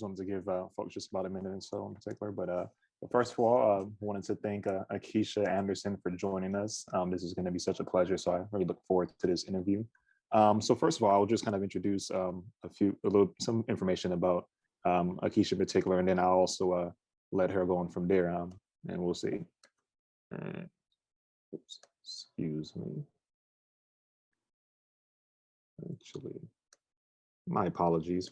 just wanted to give folks just about a minute or so in particular. But first of all, I wanted to thank Keisha Anderson for joining us. This is going to be such a pleasure, so I really look forward to this interview. So first of all, I'll just kind of introduce some information about Akiesha in particular, and then I'll also let her go on from there, and we'll see. Oops, excuse me. Actually, my apologies.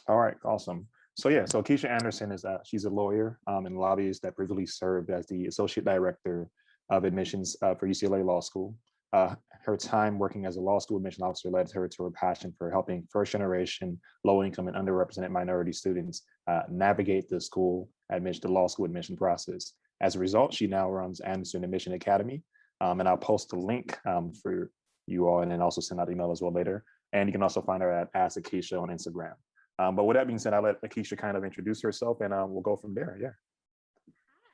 All right, awesome. So yeah, so Keisha Anderson is she's a lawyer and lobbyist that previously served as the associate director of admissions for UCLA Law School. Her time working as a law school admission officer led her to her passion for helping first generation, low income and underrepresented minority students navigate the law school admission process. As a result, she now runs Anderson Admission Academy. And I'll post a link for you all and then also send out email as well later. And you can also find her at Akiesha on Instagram. But with that being said, I'll let Akiesha kind of introduce herself and we'll go from there. Yeah.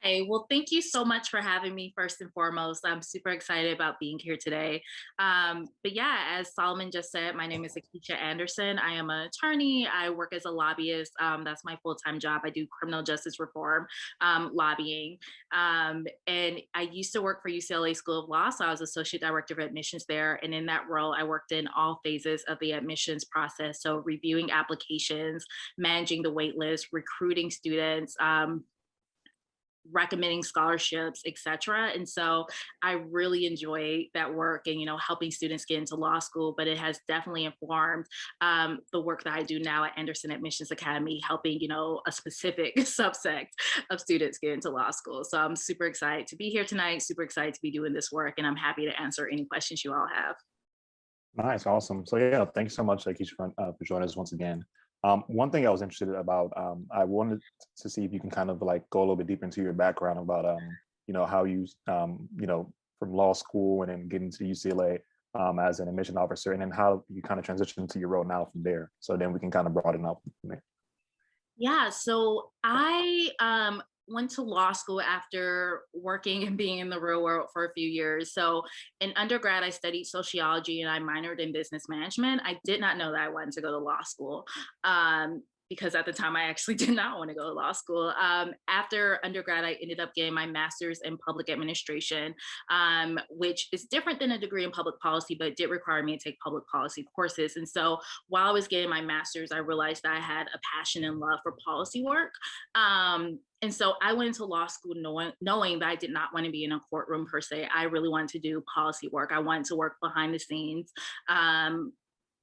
Hey, well, thank you so much for having me first and foremost. I'm super excited about being here today. But yeah, as Solomon just said, my name is Akita Anderson. I am an attorney. I work as a lobbyist. That's my full-time job. I do criminal justice reform lobbying. And I used to work for UCLA School of Law. So I was associate director of admissions there. And in that role, I worked in all phases of the admissions process. So reviewing applications, managing the wait list, recruiting students, recommending scholarships, et cetera. And so I really enjoy that work and, helping students get into law school, but it has definitely informed the work that I do now at Anderson Admissions Academy, helping, a specific subsect of students get into law school. So I'm super excited to be here tonight, super excited to be doing this work, and I'm happy to answer any questions you all have. Nice, awesome. So yeah, thanks so much, Keisha, for joining us once again. One thing I was interested about, I wanted to see if you can kind of like go a little bit deeper into your background about, how you, from law school and then getting to UCLA as an admission officer, and then how you kind of transition into your role now from there. So then we can kind of broaden up from there. Yeah, so I went to law school after working and being in the real world for a few years. So in undergrad, I studied sociology and I minored in business management. I did not know that I wanted to go to law school. Because at the time I actually did not want to go to law school. After undergrad, I ended up getting my master's in public administration, which is different than a degree in public policy, but it did require me to take public policy courses. And so while I was getting my master's, I realized that I had a passion and love for policy work. And so I went into law school knowing that I did not want to be in a courtroom per se. I really wanted to do policy work. I wanted to work behind the scenes.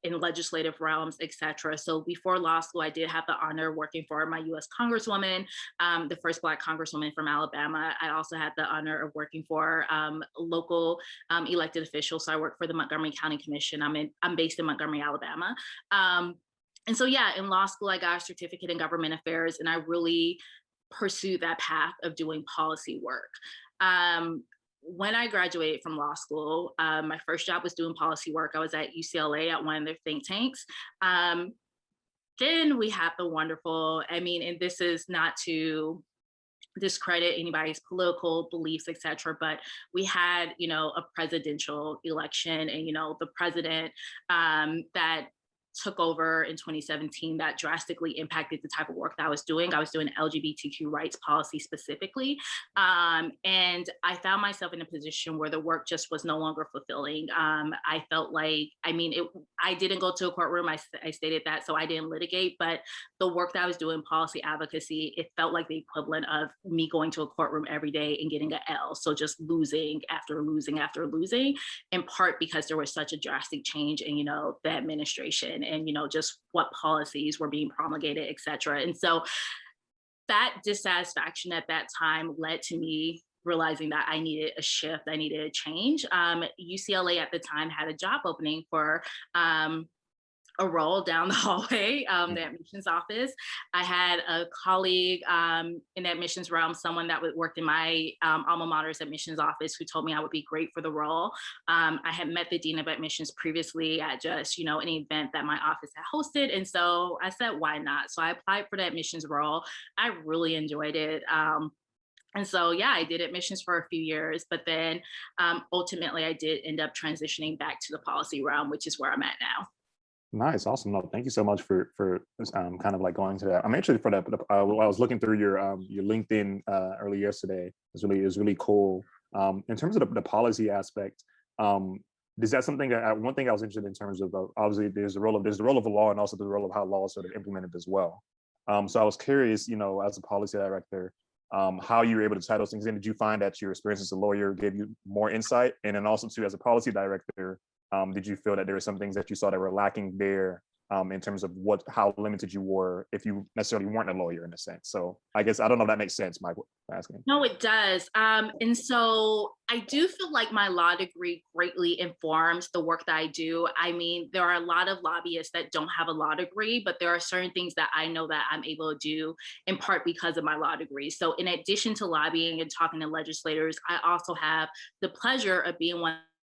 In legislative realms, et cetera. So before law school, I did have the honor of working for my US Congresswoman, the first Black Congresswoman from Alabama. I also had the honor of working for local elected officials. So I worked for the Montgomery County Commission. I'm based in Montgomery, Alabama. And so yeah, in law school, I got a certificate in government affairs and I really pursued that path of doing policy work. When I graduated from law school, my first job was doing policy work. I was at UCLA at one of their think tanks. Then we had the wonderful, and this is not to discredit anybody's political beliefs, et cetera, but we had, a presidential election and, the president that took over in 2017 that drastically impacted the type of work that I was doing. I was doing LGBTQ rights policy specifically. And I found myself in a position where the work just was no longer fulfilling. I felt like, I didn't go to a courtroom, I stated that, so I didn't litigate, but the work that I was doing, policy advocacy, it felt like the equivalent of me going to a courtroom every day and getting an L. So just losing after losing after losing, in part because there was such a drastic change in, the administration and just what policies were being promulgated, et cetera. And so that dissatisfaction at that time led to me realizing that I needed a shift, I needed a change. UCLA at the time had a job opening for a role down the hallway, the Mhm. admissions office. I had a colleague in the admissions realm, someone that worked in my alma mater's admissions office, who told me I would be great for the role. I had met the dean of admissions previously at just, an event that my office had hosted. And so I said, why not? So I applied for the admissions role. I really enjoyed it. And so, yeah, I did admissions for a few years, but then ultimately I did end up transitioning back to the policy realm, which is where I'm at now. Nice, awesome. No, thank you so much for kind of like going to that. I'm actually for that. While I was looking through your LinkedIn early yesterday. It was really cool. In terms of the policy aspect, um, is that something that one thing I was interested in terms of obviously there's the role of the law and also the role of how law is sort of implemented as well. So I was curious, as a policy director, how you were able to tie those things in. Did you find that your experience as a lawyer gave you more insight, and then also too as a policy director? Did you feel that there were some things that you saw that were lacking there in terms of how limited you were if you necessarily weren't a lawyer in a sense? So I guess I don't know if that makes sense, Mike, asking. No, it does. And so I do feel like my law degree greatly informs the work that I do. I mean, there are a lot of lobbyists that don't have a law degree, but there are certain things that I know that I'm able to do in part because of my law degree. So, in addition to lobbying and talking to legislators, I also have the pleasure of being one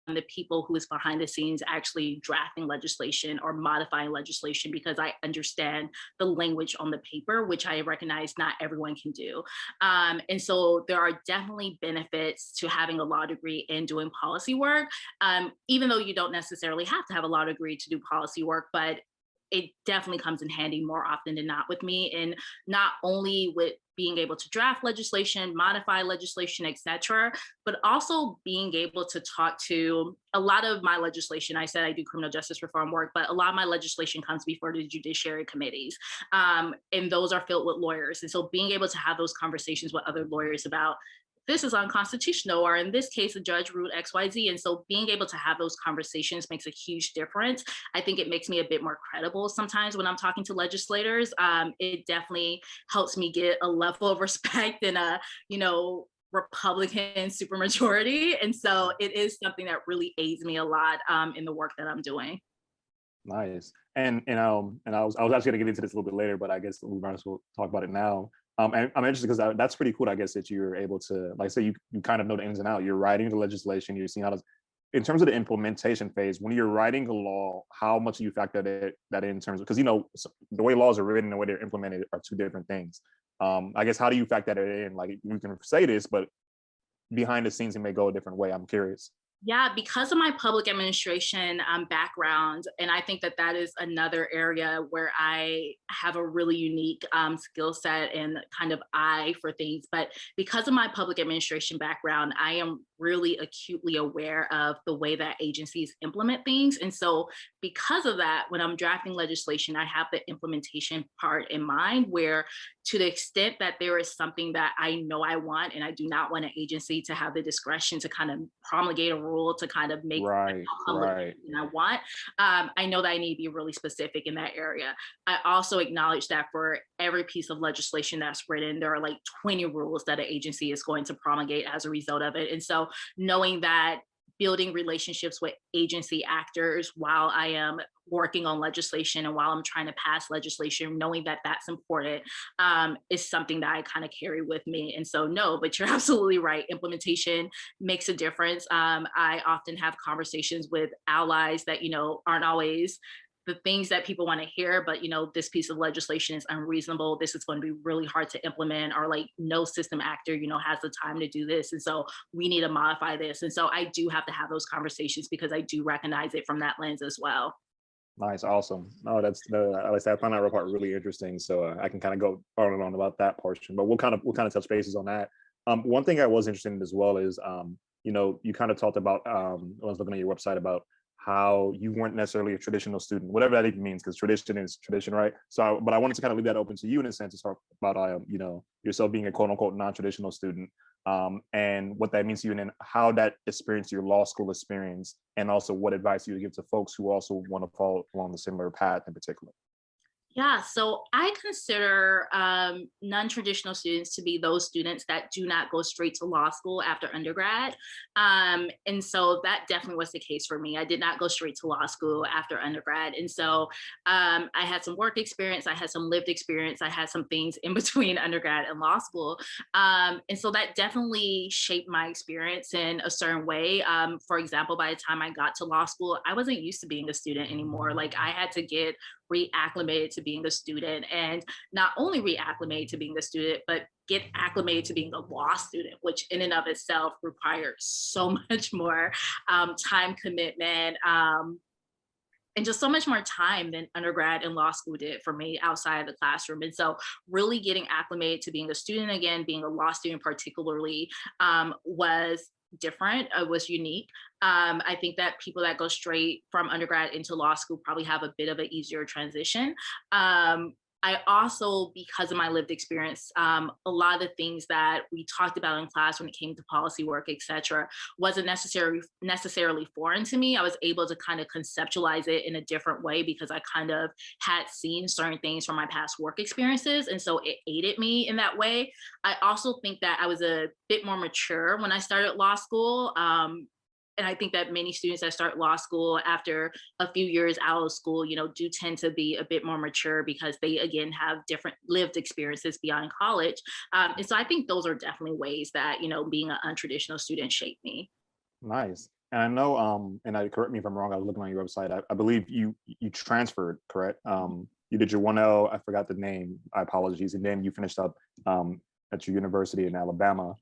of the people who is behind the scenes actually drafting legislation or modifying legislation because I understand the language on the paper, which I recognize not everyone can do. And so there are definitely benefits to having a law degree and doing policy work, even though you don't necessarily have to have a law degree to do policy work, but it definitely comes in handy more often than not with me. And not only with being able to draft legislation, modify legislation, etc., but also being able to talk to a lot of my legislation. I said I do criminal justice reform work, but a lot of my legislation comes before the judiciary committees, and those are filled with lawyers. And so being able to have those conversations with other lawyers about this is unconstitutional, or in this case, a judge ruled XYZ. And so being able to have those conversations makes a huge difference. I think it makes me a bit more credible sometimes when I'm talking to legislators. It definitely helps me get a level of respect and Republican supermajority. And so it is something that really aids me a lot in the work that I'm doing. Nice. And I was actually going to get into this a little bit later, but I guess we might as well talk about it now. And I'm interested because that's pretty cool. I guess that you're able to, like, say, you kind of know the ins and out. You're writing the legislation. You're seeing how to, in terms of the implementation phase, when you're writing a law, how much do you factor that in terms of, because the way laws are written and the way they're implemented are two different things. I guess how do you factor that in? Like, you can say this, but behind the scenes it may go a different way. I'm curious. Yeah, because of my public administration background, and I think that that is another area where I have a really unique skill set and kind of eye for things. But because of my public administration background, I am really acutely aware of the way that agencies implement things. And so, because of that, when I'm drafting legislation, I have the implementation part in mind, where to the extent that there is something that I know I want, and I do not want an agency to have the discretion to kind of promulgate a rule to kind of make the Right, outcome look right. than I want, I know that I need to be really specific in that area. I also acknowledge that for every piece of legislation that's written, there are like 20 rules that an agency is going to promulgate as a result of it. And so knowing that, building relationships with agency actors while I am working on legislation and while I'm trying to pass legislation, knowing that that's important, is something that I kind of carry with me. And so, no, but you're absolutely right. Implementation makes a difference. I often have conversations with allies that, aren't always the things that people want to hear, but this piece of legislation is unreasonable. This is going to be really hard to implement, or like no system actor, has the time to do this. And so we need to modify this. And so I do have to have those conversations because I do recognize it from that lens as well. Nice, awesome. No, like I said, I found that part really interesting. So I can kind of go on and on about that portion, but we'll kind of touch bases on that. One thing I was interested in as well is, you kind of talked about, I was looking at your website about how you weren't necessarily a traditional student, whatever that even means, because tradition is tradition, right? So, but I wanted to kind of leave that open to you in a sense to talk about, yourself being a quote unquote non-traditional student, and what that means to you, and then how that experience, your law school experience, and also what advice you would give to folks who also want to follow along the similar path in particular. Yeah, so I consider non-traditional students to be those students that do not go straight to law school after undergrad. And so that definitely was the case for me. I did not go straight to law school after undergrad. And so I had some work experience, I had some lived experience, I had some things in between undergrad and law school. And so that definitely shaped my experience in a certain way. For example, by the time I got to law school, I wasn't used to being a student anymore. Like I had to get reacclimated to being a student, and not only reacclimated to being a student, but get acclimated to being a law student, which in and of itself requires so much more time commitment, and just so much more time than undergrad and law school did for me outside of the classroom. And so really getting acclimated to being a student again, being a law student particularly, was different. It was unique. I think that people that go straight from undergrad into law school probably have a bit of an easier transition. I also, because of my lived experience, a lot of the things that we talked about in class when it came to policy work, et cetera, wasn't necessarily foreign to me. I was able to kind of conceptualize it in a different way because I kind of had seen certain things from my past work experiences. And so it aided me in that way. I also think that I was a bit more mature when I started law school. And I think that many students that start law school after a few years out of school, do tend to be a bit more mature because they again have different lived experiences beyond college. And so I think those are definitely ways that, being an untraditional student shaped me. Nice. And I know, and I correct me if I'm wrong. I was looking on your website. I believe you transferred, correct? You did your 1L. I forgot the name. I apologies. And then you finished up at your university in Alabama.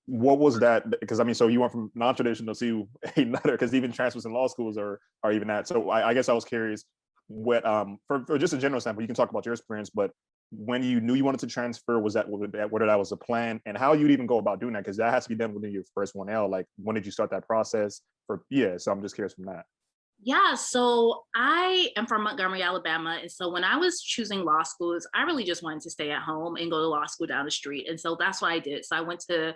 What was that? Because I mean, so you went from non-traditional to another. Because even transfers in law schools are even that. So I guess I was curious what for just a general sample. You can talk about your experience, but when you knew you wanted to transfer, was that whether that was a plan, and how you'd even go about doing that, because that has to be done within your first 1L. Like, when did you start that process? So I'm just curious from that. Yeah, so I am from Montgomery, Alabama. And so when I was choosing law schools, I really just wanted to stay at home and go to law school down the street. And so that's what I did. So I went to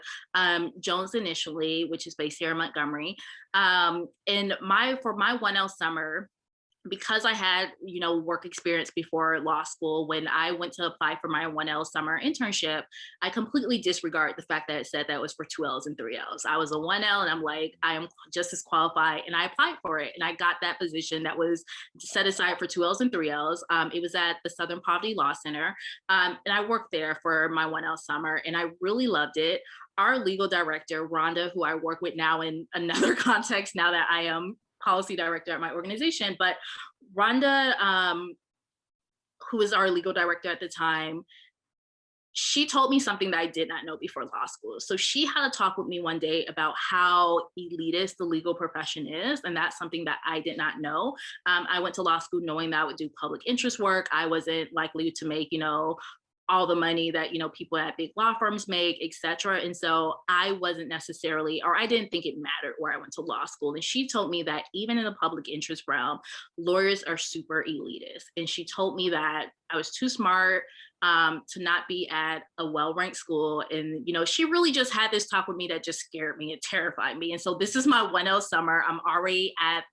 Jones initially, which is based here in Montgomery. And for my 1L summer, because I had, work experience before law school, when I went to apply for my 1L summer internship, I completely disregarded the fact that it said that was for 2Ls and 3Ls. I was a 1L and I'm like, I am just as qualified. And I applied for it. And I got that position that was set aside for 2Ls and 3Ls. It was at the Southern Poverty Law Center. And I worked there for my 1L summer and I really loved it. Our legal director, Rhonda, who I work with now in another context, now that I am policy director at my organization. But Rhonda, who was our legal director at the time, she told me something that I did not know before law school. So she had a talk with me one day about how elitist the legal profession is. And that's something that I did not know. I went to law school knowing that I would do public interest work. I wasn't likely to make, all the money that people at big law firms make, et cetera. And so I wasn't necessarily, or I didn't think it mattered where I went to law school. And she told me that even in the public interest realm, lawyers are super elitist. And she told me that I was too smart to not be at a well-ranked school. And, she really just had this talk with me that just scared me. It terrified me. And so this is my 1L summer. I'm already at,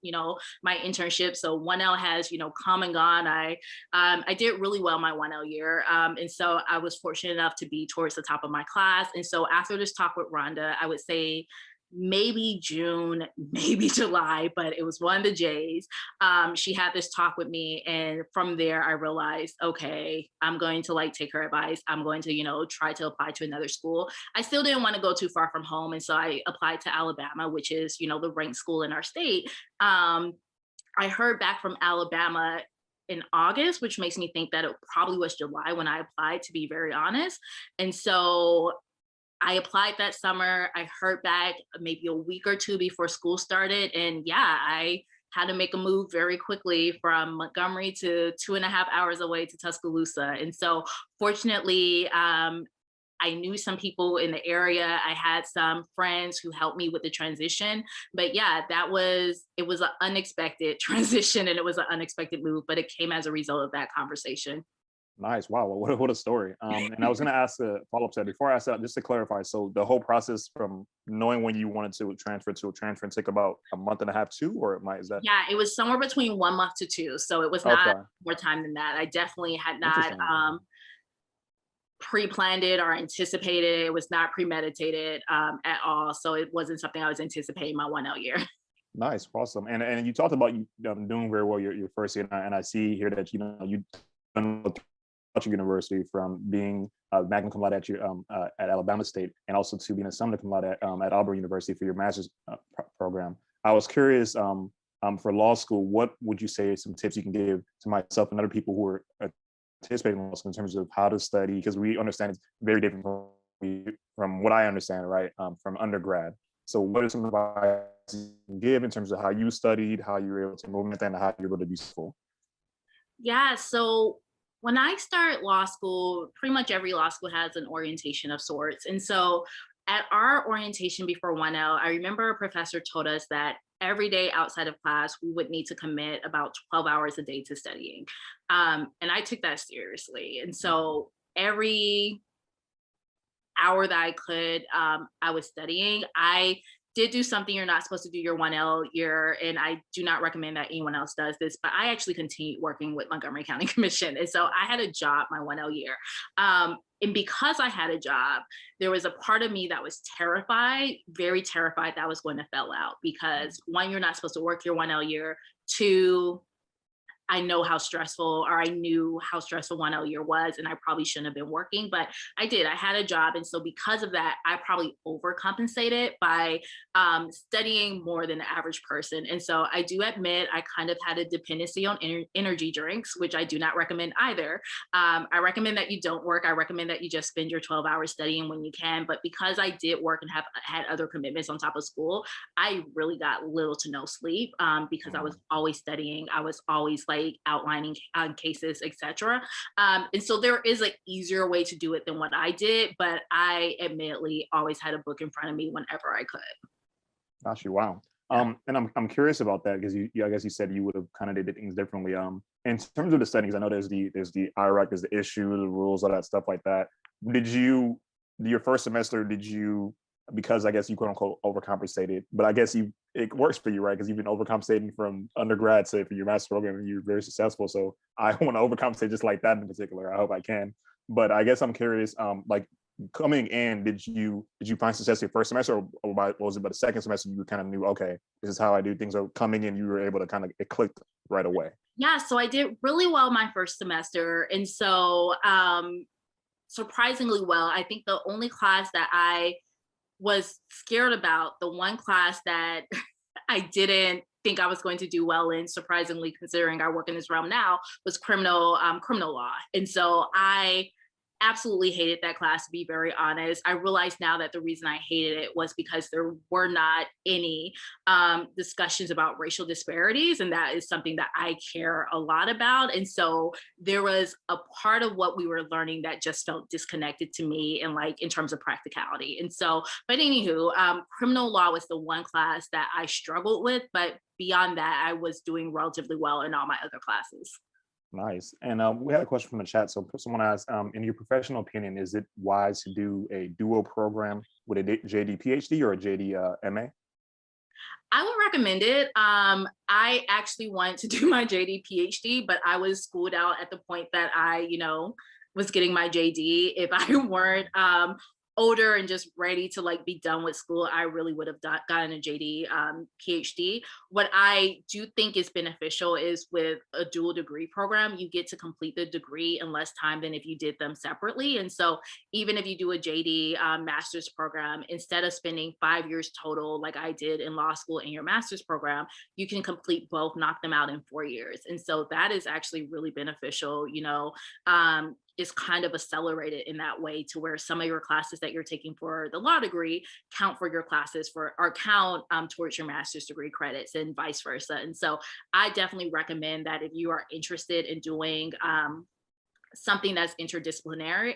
my internship. So 1L has, come and gone. I did really well my 1L year. And so I was fortunate enough to be towards the top of my class. And so after this talk with Rhonda, I would say maybe June, maybe July, but it was one of the J's. She had this talk with me. And from there, I realized, okay, I'm going to take her advice. I'm going to, try to apply to another school. I still didn't want to go too far from home. And so I applied to Alabama, which is, the ranked school in our state. I heard back from Alabama in August, which makes me think that it probably was July when I applied, to be very honest. And so I applied that summer. I heard back maybe a week or two before school started. And yeah, I had to make a move very quickly from Montgomery to 2.5 hours away to Tuscaloosa. And so fortunately, I knew some people in the area. I had some friends who helped me with the transition. But yeah, it was an unexpected transition and it was an unexpected move, but it came as a result of that conversation. Nice. Wow. What a story. And I was going to ask a follow up to that. Before I ask that, just to clarify. So the whole process from knowing when you wanted to transfer and take about a month and a half, two, or it might, is that Yeah, it was somewhere between 1 month to 2, so it was not okay? more time than that. I definitely had not, Interesting. pre-planned it or anticipated. It was not premeditated, at all, so it wasn't something I was anticipating my 1L year. Nice. Awesome. And you talked about you doing very well your first year. And I see here that, you done well throughout your university from being magna cum laude at Alabama State and also to being a summa cum laude at Auburn University for your master's program. I was curious for law school, what would you say some tips you can give to myself and other people who are participating in law school in terms of how to study? Because we understand it's very different from what I understand, right, from undergrad. So what are some advice you can give in terms of how you studied, how you were able to implement that, and how you were able to be successful? Yeah, so when I started law school, pretty much every law school has an orientation of sorts. And so at our orientation before 1L, I remember a professor told us that every day outside of class, we would need to commit about 12 hours a day to studying. And I took that seriously. And so every hour that I could, I was studying. I did do something you're not supposed to do your 1L year, and I do not recommend that anyone else does this, but I actually continued working with Montgomery County Commission. And so I had a job my 1L year. And because I had a job, there was a part of me that was terrified, very terrified that I was going to fail out because one, you're not supposed to work your 1L year. Two, I know how stressful, or I knew how stressful 1L year was, and I probably shouldn't have been working, but I did. I had a job. And so because of that, I probably overcompensated by studying more than the average person. And so I do admit I kind of had a dependency on energy drinks, which I do not recommend either. I recommend that you don't work. I recommend that you just spend your 12 hours studying when you can. But because I did work and have had other commitments on top of school, I really got little to no sleep because I was always studying. I was always like outlining cases, etc. And so there is an easier way to do it than what I did, but I admittedly always had a book in front of me whenever I could. Gosh, you wow. Yeah. And I'm curious about that because I guess you said you would have kind of did things differently. In terms of the settings, I know there's the IRAC, there's the issue, the rules, all that stuff like that. Did you your first semester? Did you because I guess you quote unquote overcompensated, but I guess it works for you, right? Because you've been overcompensating from undergrad, say for your master's program, and you're very successful. So I want to overcompensate just like that in particular. I hope I can. But I guess I'm curious, like coming in, did you find success your first semester, or was it by the second semester you kind of knew, okay, this is how I do things? Or coming in, you were able to kind of it clicked right away. Yeah, so I did really well my first semester. And so surprisingly well. I think the only class that I was scared about, the one class that I didn't think I was going to do well in, surprisingly, considering I work in this realm now, was criminal law. And so I absolutely hated that class, to be very honest. I realize now that the reason I hated it was because there were not any discussions about racial disparities, and that is something that I care a lot about. And so there was a part of what we were learning that just felt disconnected to me, and like in terms of practicality. And so, but anywho, criminal law was the one class that I struggled with, but beyond that, I was doing relatively well in all my other classes. Nice. And we had a question from the chat. So someone asked, in your professional opinion, is it wise to do a dual program with a JD PhD or a JD MA? I would recommend it. I actually wanted to do my JD PhD, but I was schooled out at the point that I, was getting my JD. If I weren't older and just ready to like be done with school, I really would have gotten a JD PhD. What I do think is beneficial is with a dual degree program, you get to complete the degree in less time than if you did them separately. And so even if you do a JD master's program, instead of spending 5 years total, like I did in law school in your master's program, you can complete both, knock them out in 4 years. And so that is actually really beneficial, is kind of accelerated in that way to where some of your classes that you're taking for the law degree count for your classes or count towards your master's degree credits and vice versa. And so I definitely recommend that if you are interested in doing something that's interdisciplinary,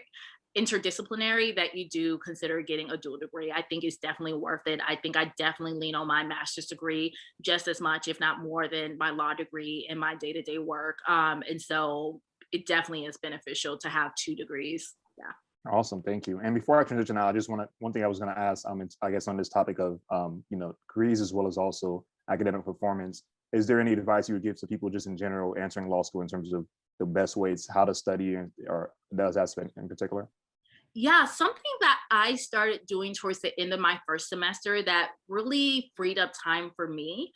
that you do consider getting a dual degree. I think it's definitely worth it. I think I definitely lean on my master's degree just as much, if not more, than my law degree in my day-to-day work. And so it definitely is beneficial to have 2 degrees. Yeah. Awesome, thank you. And before I transition out, I just want to, one thing I was going to ask, I guess on this topic of, degrees as well as also academic performance, is there any advice you would give to people just in general answering law school in terms of the best ways how to study or those aspects in particular? Yeah, something that I started doing towards the end of my first semester that really freed up time for me,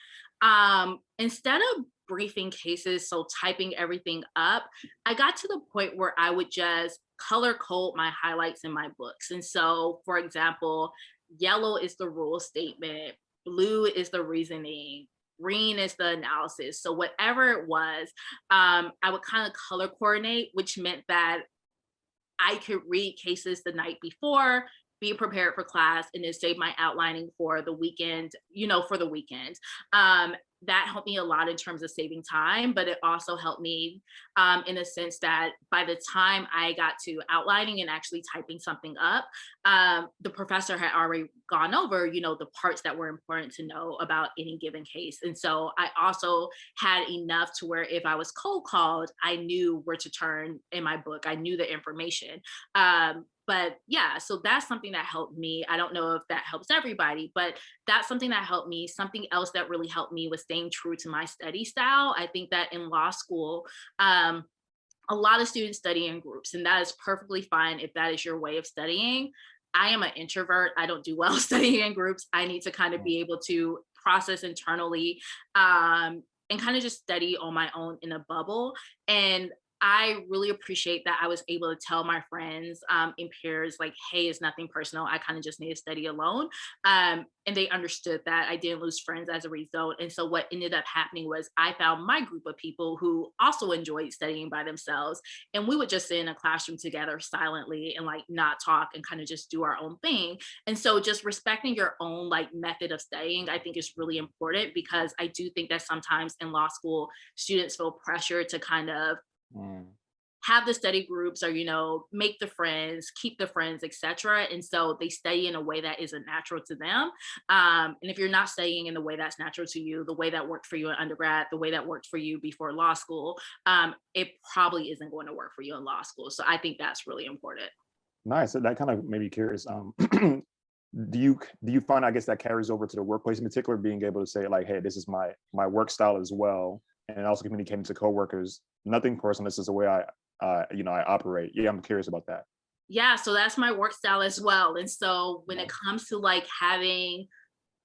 instead of briefing cases, so typing everything up, I got to the point where I would just color code my highlights in my books. And so, for example, yellow is the rule statement, blue is the reasoning, green is the analysis. So whatever it was, I would kind of color coordinate, which meant that I could read cases the night before, be prepared for class, and then save my outlining for the weekend, for the weekend. That helped me a lot in terms of saving time, but it also helped me in the sense that by the time I got to outlining and actually typing something up, the professor had already gone over, the parts that were important to know about any given case. And so I also had enough to where if I was cold called, I knew where to turn in my book. I knew the information. But yeah, so that's something that helped me. I don't know if that helps everybody, but that's something that helped me. Something else that really helped me was staying true to my study style. I think that in law school, a lot of students study in groups, and that is perfectly fine if that is your way of studying. I am an introvert. I don't do well studying in groups. I need to kind of be able to process internally, and kind of just study on my own in a bubble. And I really appreciate that I was able to tell my friends and peers, like, hey, it's nothing personal. I kind of just need to study alone. And they understood that I didn't lose friends as a result. And so what ended up happening was I found my group of people who also enjoyed studying by themselves. And we would just sit in a classroom together silently and like not talk and kind of just do our own thing. And so just respecting your own like method of studying, I think is really important, because I do think that sometimes in law school, students feel pressure to kind of Mm. have the study groups or make the friends, keep the friends, etc. And so they study in a way that isn't natural to them. And if you're not studying in the way that's natural to you, the way that worked for you in undergrad, the way that worked for you before law school, it probably isn't going to work for you in law school. So I think that's really important. Nice. So that kind of made me curious. Do you find, I guess, that carries over to the workplace in particular, being able to say like, hey, this is my work style as well, and also communicating to coworkers, nothing personal, this is the way I operate. Yeah, I'm curious about that. Yeah, so that's my work style as well. And so when it Nice. comes to like having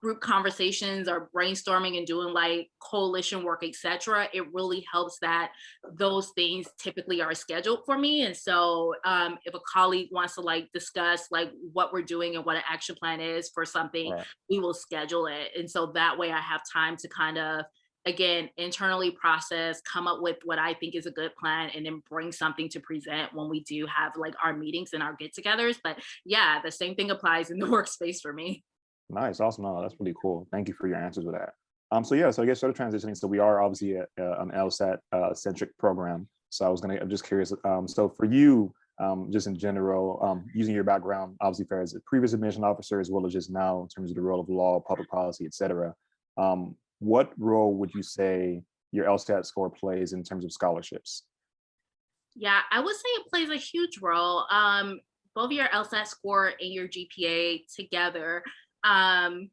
group conversations or brainstorming and doing like coalition work, etc., it really helps that those things typically are scheduled for me. And so if a colleague wants to like discuss like what we're doing and what an action plan is for something, Right. we will schedule it. And so that way I have time to kind of again internally process, come up with what I think is a good plan, and then bring something to present when we do have like our meetings and our get-togethers. But yeah, the same thing applies in the workspace for me. Nice. Awesome. No, that's really cool. Thank you for your answers with that. So yeah, so I guess sort of transitioning. So we are obviously an LSAT centric program. So I'm just curious. So for you, just in general, using your background, obviously for as a previous admission officer, as well as just now in terms of the role of law, public policy, et cetera, what role would you say your LSAT score plays in terms of scholarships? Yeah, I would say it plays a huge role. Both your LSAT score and your GPA together um,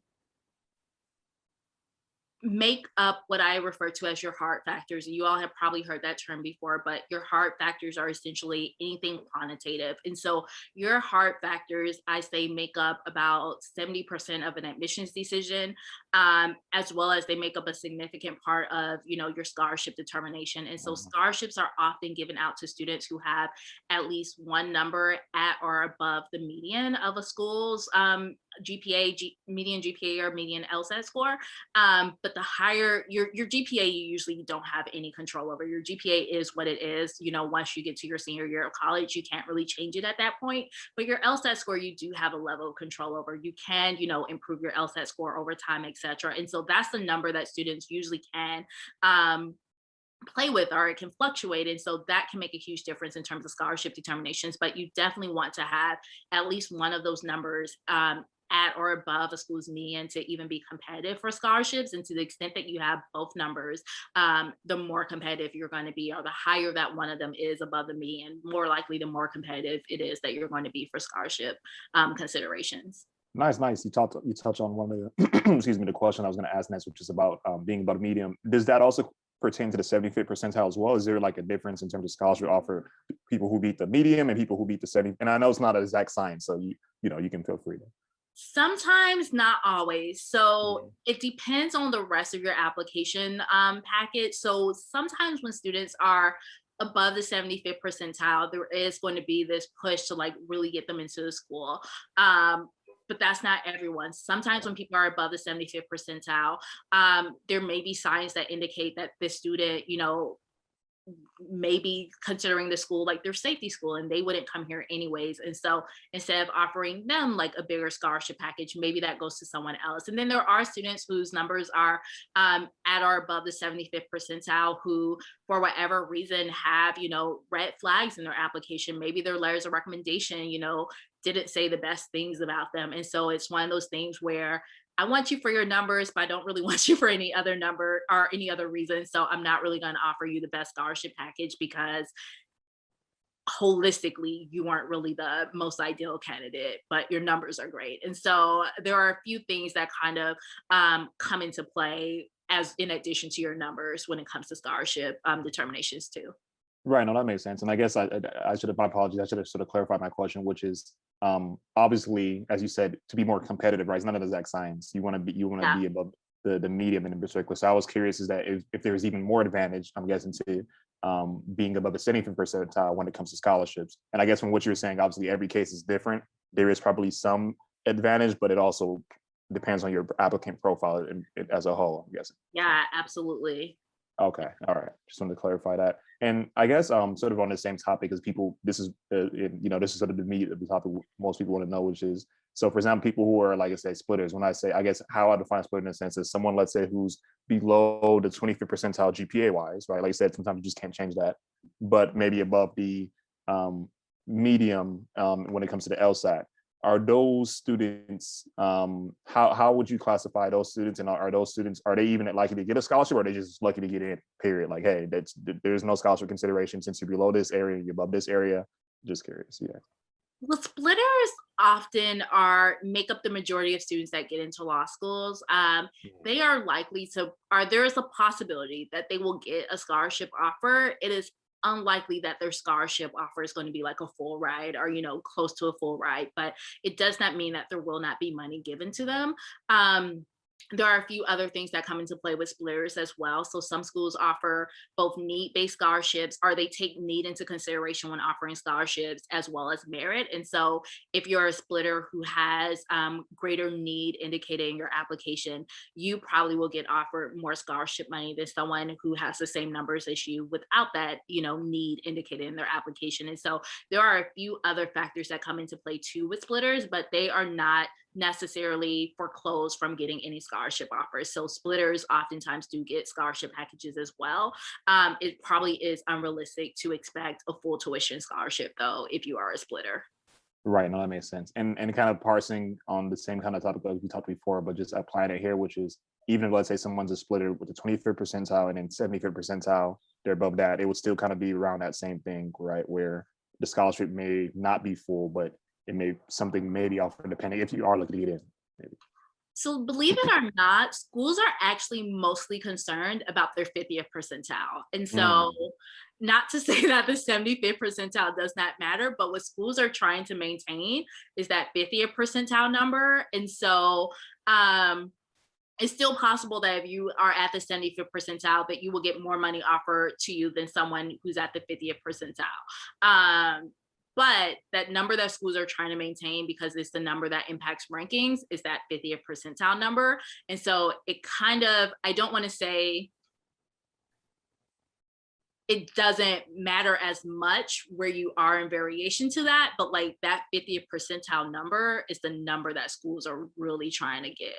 make up what I refer to as your hard factors. And you all have probably heard that term before, but your hard factors are essentially anything quantitative. And so your hard factors, I say, make up about 70% of an admissions decision, as well as they make up a significant part of, your scholarship determination. And so Mhm. scholarships are often given out to students who have at least one number at or above the median of a school's median GPA or median LSAT score. But the higher your GPA, you usually don't have any control over. Your GPA is what it is. Once you get to your senior year of college, you can't really change it at that point. But your LSAT score, you do have a level of control over. You can, improve your LSAT score over time, etc. And so that's the number that students usually can play with, or it can fluctuate. And so that can make a huge difference in terms of scholarship determinations. But you definitely want to have at least one of those numbers at or above a school's median to even be competitive for scholarships. And to the extent that you have both numbers, the more competitive you're going to be, or the higher that one of them is above the median, more likely the more competitive it is that you're going to be for scholarship considerations. Nice, nice. You touch on one of the excuse me, the question I was going to ask next, which is about being above medium. Does that also pertain to the 75th percentile as well? Is there like a difference in terms of scholarship offer people who beat the medium and people who beat the 70? And I know it's not an exact science, so you can feel free to. Sometimes, not always. So it depends on the rest of your application package. So sometimes when students are above the 75th percentile, there is going to be this push to like really get them into the school. But that's not everyone. Sometimes when people are above the 75th percentile, there may be signs that indicate that the student, maybe considering the school like their safety school, and they wouldn't come here anyways. And so instead of offering them like a bigger scholarship package, maybe that goes to someone else. And then there are students whose numbers are at or above the 75th percentile who for whatever reason have red flags in their application. Maybe their letters of recommendation didn't say the best things about them. And so it's one of those things where I want you for your numbers, but I don't really want you for any other number or any other reason. So I'm not really going to offer you the best scholarship package because holistically you weren't really the most ideal candidate, but your numbers are great. And so there are a few things that kind of come into play as in addition to your numbers when it comes to scholarship determinations too. Right. No, that makes sense. And I guess I should have, my apologies. I should have sort of clarified my question, which is obviously, as you said, to be more competitive, right? It's not an exact science. You want to be above the medium in particular. So I was curious is that if there's even more advantage, I'm guessing, to being above the 75th percentile when it comes to scholarships. And I guess from what you're saying, obviously every case is different. There is probably some advantage, but it also depends on your applicant profile as a whole, I'm guessing. Yeah, absolutely. Okay, all right. Just wanted to clarify that. And I guess sort of on the same topic as people, this is this is sort of the meat of the topic most people want to know, which is, so for example, people who are, like I say, splitters. When I say, I guess how I define splitter in a sense is someone, let's say, who's below the 25th percentile GPA wise, right? Like I said, sometimes you just can't change that, but maybe above the medium when it comes to the LSAT. Are those students, how would you classify those students? And are those students, are they even likely to get a scholarship, or are they just lucky to get in, period? Like, hey, there's no scholarship consideration since you're below this area, you're above this area. Just curious, yeah. Well, splitters often make up the majority of students that get into law schools. They are likely to, there is a possibility that they will get a scholarship offer. It is unlikely that their scholarship offer is going to be like a full ride or close to a full ride, but it does not mean that there will not be money given to them. There are a few other things that come into play with splitters as well. So some schools offer both need-based scholarships, or they take need into consideration when offering scholarships, as well as merit. And so if you're a splitter who has greater need indicated in your application, you probably will get offered more scholarship money than someone who has the same numbers as you without that, need indicated in their application. And so there are a few other factors that come into play too with splitters, but they are not necessarily foreclosed from getting any scholarship offers. So splitters oftentimes do get scholarship packages as well. It probably is unrealistic to expect a full tuition scholarship though, if you are a splitter. Right, no, that makes sense. And kind of parsing on the same kind of topic that we talked before, but just applying it here, which is, even if let's say someone's a splitter with the 25th percentile and then 75th percentile, they're above that, it would still kind of be around that same thing, right? Where the scholarship may not be full, but something may be offered depending if you are looking to get in. Maybe. So believe it or not, schools are actually mostly concerned about their 50th percentile. And so not to say that the 75th percentile does not matter, but what schools are trying to maintain is that 50th percentile number. And so it's still possible that if you are at the 75th percentile, that you will get more money offered to you than someone who's at the 50th percentile. But that number that schools are trying to maintain, because it's the number that impacts rankings, is that 50th percentile number. And so it kind of, I don't want to say it doesn't matter as much where you are in variation to that, but like that 50th percentile number is the number that schools are really trying to get.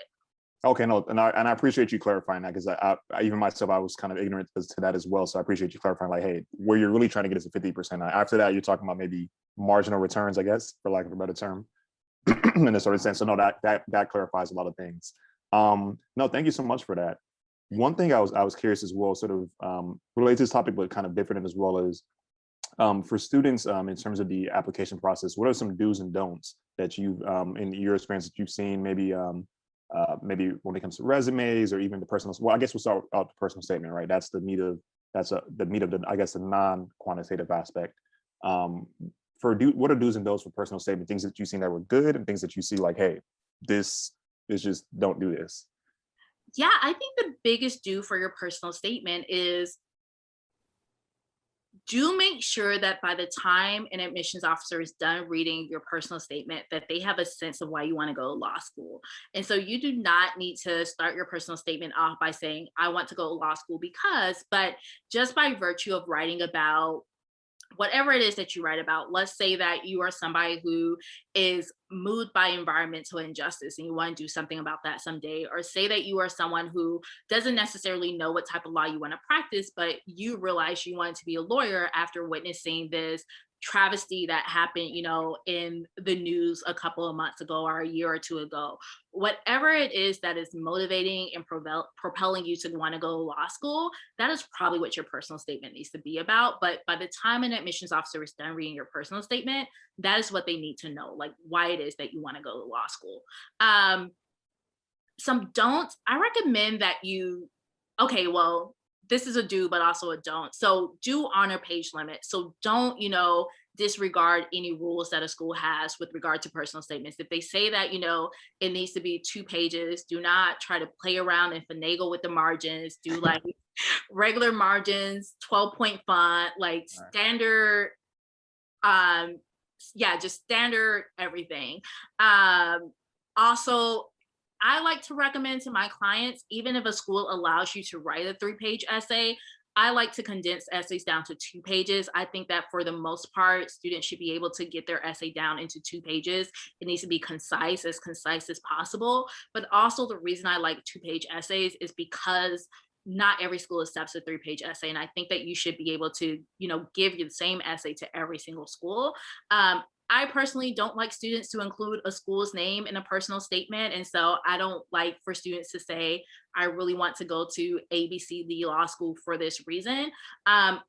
Okay, no, and I appreciate you clarifying that, because I even myself, I was kind of ignorant as to that as well. So I appreciate you clarifying, like, hey, where you're really trying to get is a 50%. After that, you're talking about maybe marginal returns, I guess, for lack of a better term. in a certain sense. So no, that clarifies a lot of things. No, thank you so much for that. One thing I was curious as well, sort of related to this topic, but kind of different as well, is for students in terms of the application process. What are some do's and don'ts that you've in your experience that you've seen, maybe maybe when it comes to resumes or even the personal? Well, I guess we'll start out the personal statement, right? That's the meat of the, I guess, the non-quantitative aspect. What are do's and don'ts for personal statement? Things that you've seen that were good and things that you see like, hey, this is just, don't do this. Yeah, I think the biggest do for your personal statement is do make sure that by the time an admissions officer is done reading your personal statement, that they have a sense of why you want to go to law school. And so you do not need to start your personal statement off by saying, I want to go to law school because, but just by virtue of writing about whatever it is that you write about. Let's say that you are somebody who is moved by environmental injustice and you want to do something about that someday, or say that you are someone who doesn't necessarily know what type of law you want to practice, but you realize you want to be a lawyer after witnessing this travesty that happened, in the news a couple of months ago or a year or two ago. Whatever it is that is motivating and propelling you to want to go to law school, that is probably what your personal statement needs to be about. But by the time an admissions officer is done reading your personal statement, that is what they need to know, like why it is that you want to go to law school. Some don'ts, I recommend that okay, well, this is a do, but also a don't. So do honor page limit. So don't, disregard any rules that a school has with regard to personal statements. If they say that, it needs to be 2 pages, do not try to play around and finagle with the margins. Do like regular margins, 12-point font, like standard, just standard everything. Also, I like to recommend to my clients, even if a school allows you to write a 3-page essay, I like to condense essays down to 2 pages. I think that for the most part, students should be able to get their essay down into 2 pages. It needs to be concise as possible. But also the reason I like 2-page essays is because not every school accepts a 3-page essay. And I think that you should be able to, give the same essay to every single school. I personally don't like students to include a school's name in a personal statement. And so I don't like for students to say, I really want to go to ABCD law school for this reason.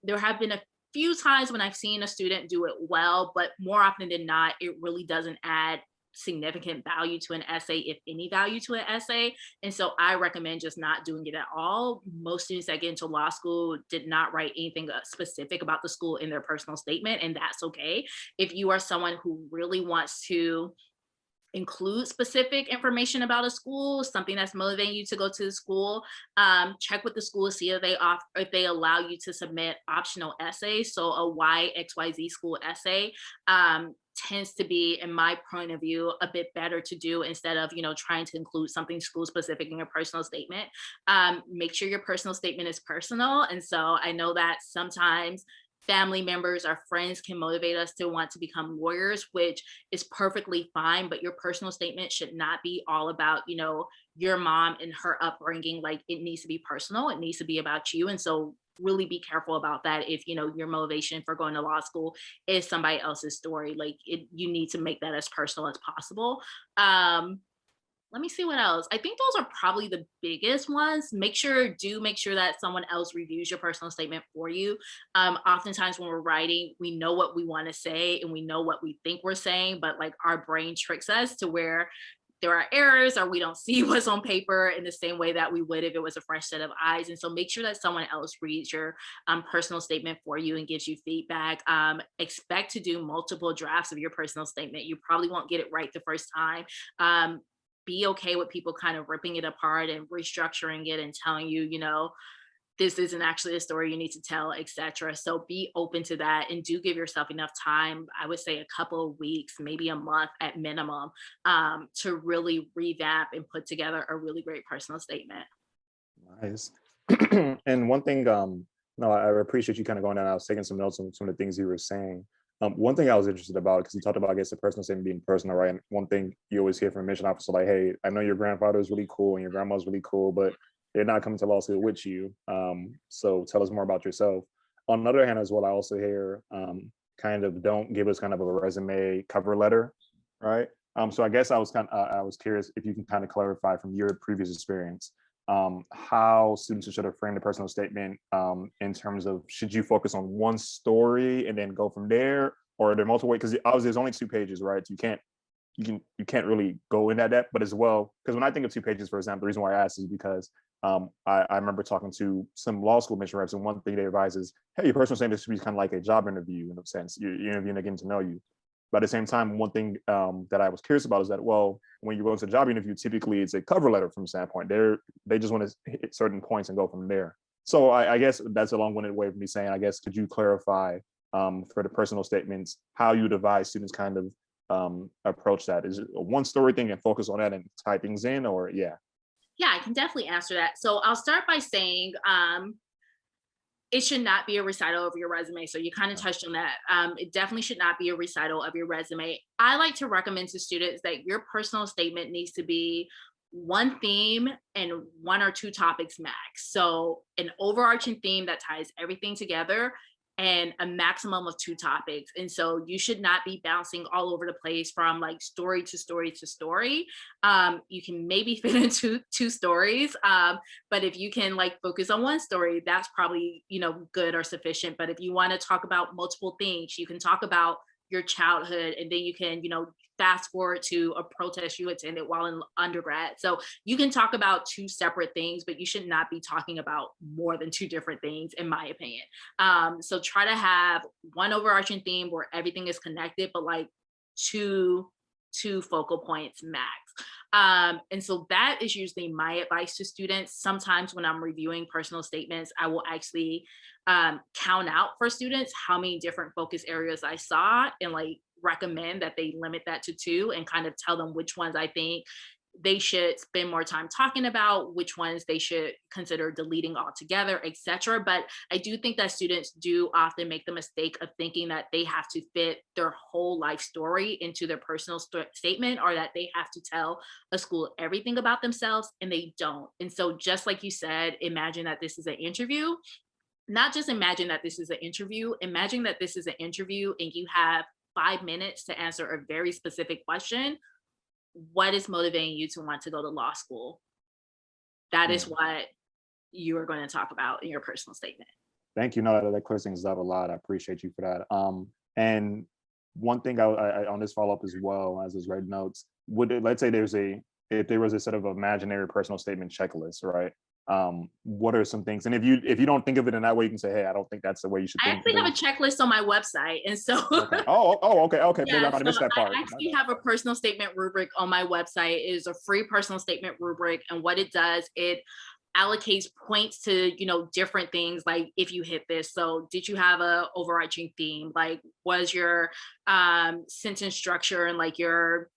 There have been a few times when I've seen a student do it well, but more often than not, it really doesn't add significant value to an essay, if any value to an essay. And so I recommend just not doing it at all. Most students that get into law school did not write anything specific about the school in their personal statement, and that's okay. If you are someone who really wants to include specific information about a school, something that's motivating you to go to the school, check with the school, see if they allow you to submit optional essays. So a why XYZ school essay tends to be, in my point of view, a bit better to do instead of, trying to include something school specific in your personal statement. Make sure your personal statement is personal. And so I know that sometimes family members or friends can motivate us to want to become lawyers, which is perfectly fine. But your personal statement should not be all about, your mom and her upbringing. Like, it needs to be personal. It needs to be about you. And so really be careful about that. If, your motivation for going to law school is somebody else's story, you need to make that as personal as possible. Let me see what else. I think those are probably the biggest ones. Make sure that someone else reviews your personal statement for you. Oftentimes when we're writing, we know what we want to say and we know what we think we're saying, but like our brain tricks us to where there are errors or we don't see what's on paper in the same way that we would if it was a fresh set of eyes. And so make sure that someone else reads your personal statement for you and gives you feedback. Expect to do multiple drafts of your personal statement. You probably won't get it right the first time. Be okay with people kind of ripping it apart and restructuring it and telling you, this isn't actually a story you need to tell, etc. So be open to that and do give yourself enough time. I would say a couple of weeks, maybe a month at minimum, to really revamp and put together a really great personal statement. Nice. And one thing, no, I appreciate you kind of going down. I was taking some notes on some of the things you were saying. One thing I was interested about, because you talked about, I guess, the personal statement being personal, right? And one thing you always hear from a mission officer, like, hey, I know your grandfather is really cool and your grandma's really cool, but they're not coming to law school with you. So tell us more about yourself. On the other hand, as well, I also hear kind of don't give us kind of a resume cover letter, right? So I guess I was curious if you can kind of clarify from your previous experience how students should have framed a personal statement in terms of should you focus on one story and then go from there, or are there multiple ways? Because obviously there's only 2 pages, right? You can't really go in that depth, but as well, because when I think of 2 pages, for example, the reason why I asked is because I remember talking to some law school admission reps, and one thing they advise is, hey, your personal statement should be kind of like a job interview in a sense. You're interviewing, they're getting to know you. But at the same time, one thing that I was curious about is that, well, when you go into a job interview, typically it's a cover letter from a standpoint. They just want to hit certain points and go from there. So I guess that's a long-winded way of me saying, I guess, could you clarify for the personal statements how you advise students kind of approach that? Is it a one story thing and focus on that and tie things in, or yeah? Yeah, I can definitely answer that. So I'll start by saying it should not be a recital of your resume. So you kind of touched on that. It definitely should not be a recital of your resume. I like to recommend to students that your personal statement needs to be one theme and 1 or 2 topics max. So an overarching theme that ties everything together and a maximum of 2 topics. And so you should not be bouncing all over the place from like story to story to story. You can maybe fit into 2 stories, but if you can like focus on one story, that's probably, good or sufficient. But if you want to talk about multiple things, you can talk about your childhood, and then you can, fast forward to a protest you attended while in undergrad. So you can talk about 2 separate things, but you should not be talking about more than 2 different things, in my opinion. So try to have one overarching theme where everything is connected, but like two focal points max. And so that is usually my advice to students. Sometimes when I'm reviewing personal statements, I will actually count out for students how many different focus areas I saw, and like recommend that they limit that to 2, and kind of tell them which ones I think they should spend more time talking about, which ones they should consider deleting altogether, etc. But I do think that students do often make the mistake of thinking that they have to fit their whole life story into their personal statement, or that they have to tell a school everything about themselves, and they don't. And so just like you said, imagine that this is an interview. Not just imagine that this is an interview, imagine that this is an interview and you have 5 minutes to answer a very specific question. What is motivating you to want to go to law school? That is Yeah. what you are going to talk about in your personal statement. Thank you. No, that clears things up a lot. I appreciate you for that. And one thing I on this follow up as well as his red notes, let's say if there was a sort of imaginary personal statement checklist, right? What are some things? And if you don't think of it in that way, you can say, hey, I don't think that's the way you should I think. actually have a checklist on my website. And so Okay. Okay. Maybe I yeah, might have so missed that part. I actually have a personal statement rubric on my website. It is a free personal statement rubric. And what it does, it allocates points to, different things, like if you hit this. So did you have a overarching theme? Like was your sentence structure and like your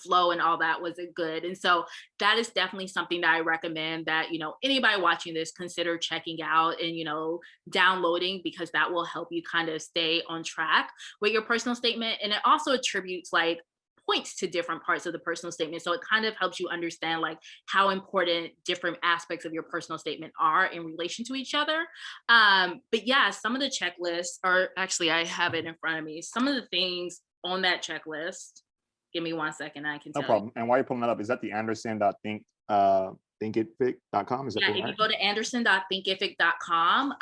flow and all that, was it good? And so that is definitely something that I recommend that, anybody watching this consider checking out and, downloading, because that will help you kind of stay on track with your personal statement. And it also attributes like points to different parts of the personal statement. So it kind of helps you understand like how important different aspects of your personal statement are in relation to each other. But yeah, some of the checklists are actually, I have it in front of me. Some of the things on that checklist, give me 1 second, I can No tell you. problem. And while you're pulling that up, is that the anderson.thinkitfic.com? Is that Yeah, right? if you go to anderson.thinkific.com,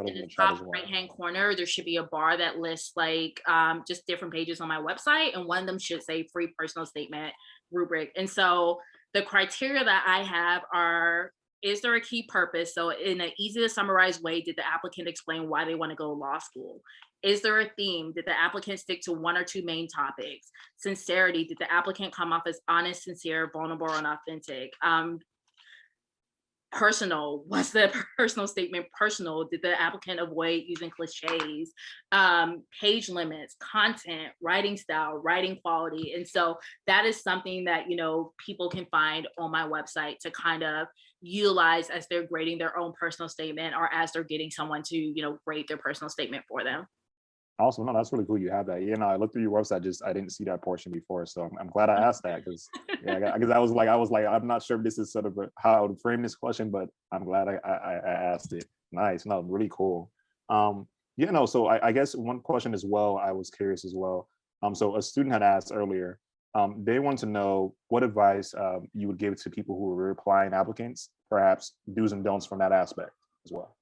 in the top right-hand corner, there should be a bar that lists like just different pages on my website, and one of them should say free personal statement rubric. And so the criteria that I have are, is there a key purpose? So in an easy to summarize way, did the applicant explain why they want to go to law school? Is there a theme? Did the applicant stick to 1 or 2 main topics? Sincerity, did the applicant come off as honest, sincere, vulnerable, and authentic? Personal, was the personal statement personal? Did the applicant avoid using cliches? Page limits, content, writing style, writing quality. And so that is something that, people can find on my website to kind of utilize as they're grading their own personal statement, or as they're getting someone to, grade their personal statement for them. Awesome. No, that's really cool. You have that. I looked through your website. I didn't see that portion before, so I'm glad I asked that, because because I was like, I'm not sure if this is sort of how I would frame this question, but I'm glad I asked it. Nice. No, really cool. Yeah, no, so I guess one question as well, I was curious as well. So a student had asked earlier, they want to know what advice you would give to people who are reapplying applicants, perhaps do's and don'ts from that aspect as well.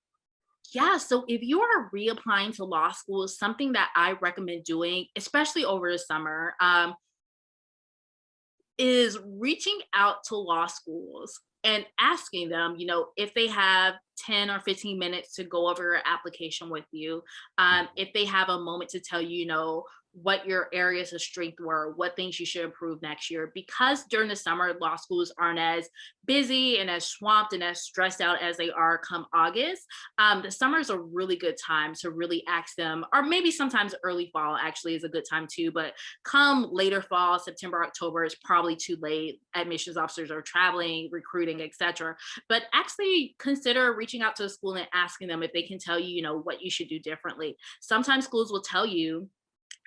Yeah, so if you are reapplying to law school, something that I recommend doing, especially over the summer, is reaching out to law schools and asking them, if they have 10 or 15 minutes to go over your application with you, Mhm. if they have a moment to tell you, what your areas of strength were, what things you should improve next year. Because during the summer, law schools aren't as busy and as swamped and as stressed out as they are come August. The summer is a really good time to really ask them, or maybe sometimes early fall actually is a good time too, but come later fall, September, October, is probably too late. Admissions officers are traveling, recruiting, etc. But actually consider reaching out to a school and asking them if they can tell you, what you should do differently. Sometimes schools will tell you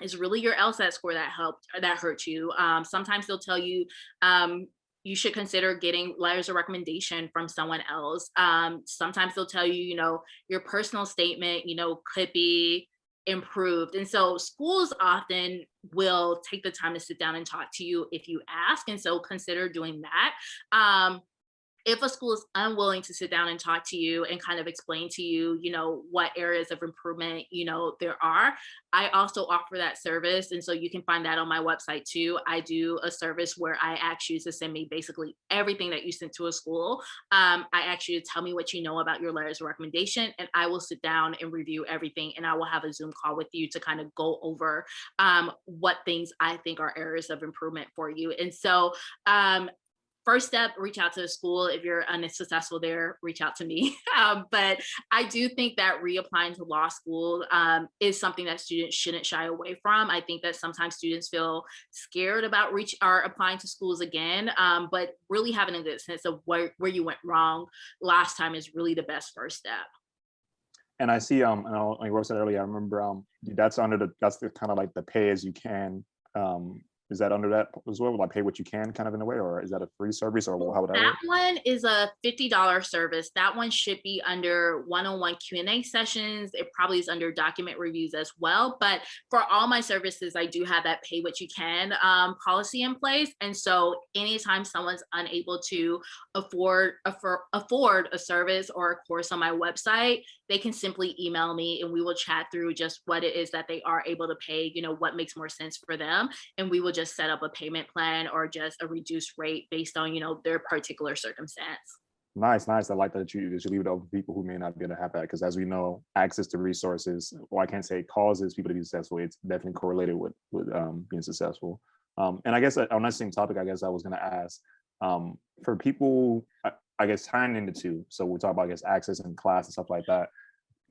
it's really your LSAT score that helped or that hurt you. Sometimes they'll tell you you should consider getting letters of recommendation from someone else. Sometimes they'll tell you, your personal statement, could be improved. And so schools often will take the time to sit down and talk to you if you ask. And so consider doing that. If a school is unwilling to sit down and talk to you and kind of explain to you, what areas of improvement, there are, I also offer that service. And so you can find that on my website too. I do a service where I ask you to send me basically everything that you sent to a school. I ask you to tell me what you know about your letters of recommendation, and I will sit down and review everything. And I will have a Zoom call with you to kind of go over what things I think are areas of improvement for you. And so, first step, reach out to the school. If you're unsuccessful there, reach out to me. But I do think that reapplying to law school is something that students shouldn't shy away from. I think that sometimes students feel scared about reach or applying to schools again, but really having a good sense of where you went wrong last time is really the best first step. And I see, and on your website earlier, I remember that's the kind of like the pay as you can. Is that under that as well? Like pay what you can kind of in a way, or is that a free service, or So how would that that work? one is a $50 service. That one should be under one-on-one Q&A sessions. It probably is under document reviews as well. But for all my services, I do have that pay what you can policy in place. And so anytime someone's unable to afford a service or a course on my website, they can simply email me and we will chat through just what it is that they are able to pay, what makes more sense for them, and we will just set up a payment plan or just a reduced rate based on their particular circumstance. Nice, nice. I like that you leave it open for people who may not be able to have that, because as we know, access to resources, well, I can't say causes people to be successful. It's definitely correlated with being successful. And I guess on that same topic, I guess I was going to ask for people, I guess tying into two. So we'll talk about I guess access and class and stuff like that.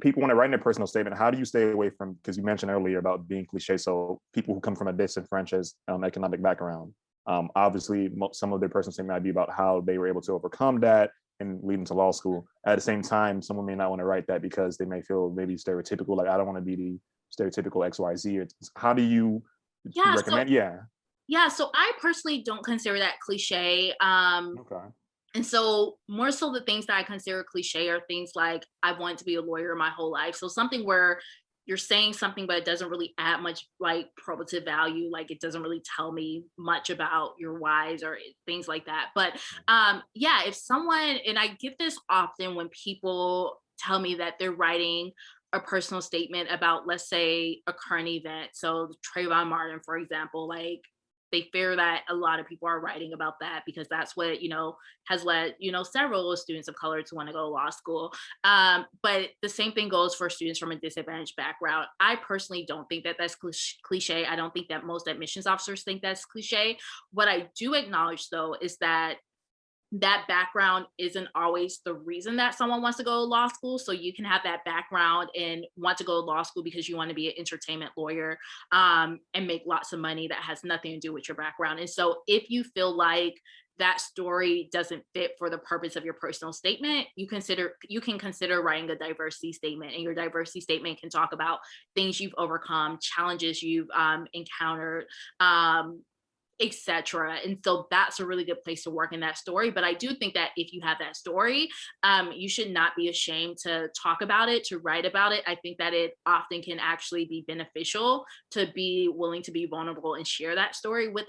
People want to write in their personal statement. How do you stay away from, because you mentioned earlier about being cliche, so people who come from a disenfranchised economic background, obviously some of their personal statement might be about how they were able to overcome that and lead into law school. At the same time, someone may not want to write that because they may feel maybe stereotypical, like I don't want to be the stereotypical XYZ. How do you Yeah, so recommend? Yeah. yeah, so I personally don't consider that cliche. Okay. And so more so the things that I consider cliche are things like I want to be a lawyer my whole life. So something where you're saying something, but it doesn't really add much like probative value. Like it doesn't really tell me much about your whys or things like that. But yeah, if someone, and I get this often when people tell me that they're writing a personal statement about, let's say, a current event. So Trayvon Martin, for example, like they fear that a lot of people are writing about that because that's what has led several students of color to want to go to law school. But the same thing goes for students from a disadvantaged background. I personally don't think that that's cliche. I don't think that most admissions officers think that's cliche. What I do acknowledge though is that that background isn't always the reason that someone wants to go to law school. So you can have that background and want to go to law school because you want to be an entertainment lawyer and make lots of money that has nothing to do with your background. And so if you feel like that story doesn't fit for the purpose of your personal statement, you can consider writing a diversity statement. And your diversity statement can talk about things you've overcome, challenges you've encountered, etc. And so that's a really good place to work in that story. But I do think that if you have that story, you should not be ashamed to talk about it, to write about it. I think that it often can actually be beneficial to be willing to be vulnerable and share that story with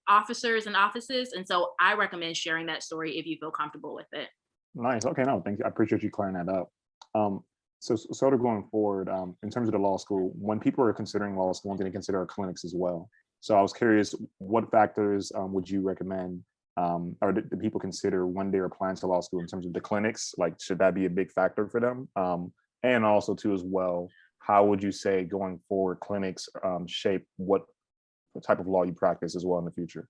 officers and offices. And so I recommend sharing that story if you feel comfortable with it. Nice. Okay, no, thank you. I appreciate you clearing that up. So sort of going forward, in terms of the law school, when people are considering law school, they consider our clinics as well. So I was curious, what factors would you recommend, or do people consider when they're applying to law school in terms of the clinics? Like, should that be a big factor for them? And also, too, as well, how would you say going forward, clinics shape what type of law you practice as well in the future?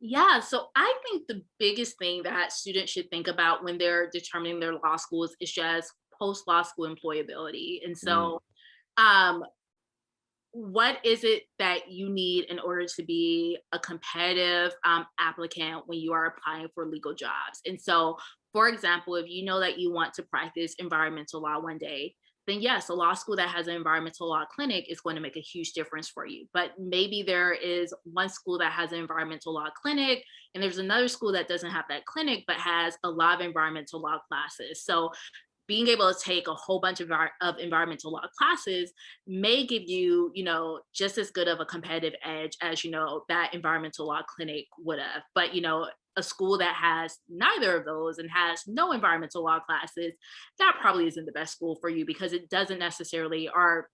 Yeah, so I think the biggest thing that students should think about when they're determining their law schools is just post law school employability. And Mm, so, um, what is it that you need in order to be a competitive applicant when you are applying for legal jobs? And so, for example, if you know that you want to practice environmental law one day, then yes, a law school that has an environmental law clinic is going to make a huge difference for you. But maybe there is one school that has an environmental law clinic, and there's another school that doesn't have that clinic but has a lot of environmental law classes. So being able to take a whole bunch of environmental law classes may give you, just as good of a competitive edge as, that environmental law clinic would have. But, a school that has neither of those and has no environmental law classes, that probably isn't the best school for you because it doesn't necessarily, or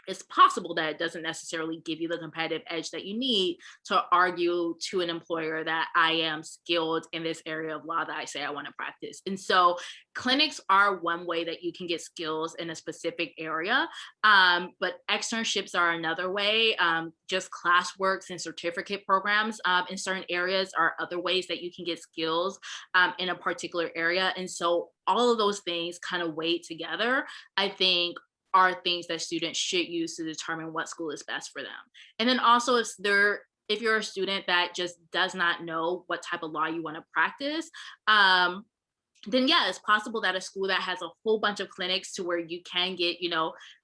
it's possible that it doesn't necessarily give you the competitive edge that you need to argue to an employer that I am skilled in this area of law that I say I want to practice. And so clinics are one way that you can get skills in a specific area, but externships are another way. Just classworks and certificate programs in certain areas are other ways that you can get skills in a particular area. And so all of those things kind of weighed together, I think, are things that students should use to determine what school is best for them. And then also if you're a student that just does not know what type of law you want to practice, then yeah, it's possible that a school that has a whole bunch of clinics to where you can get,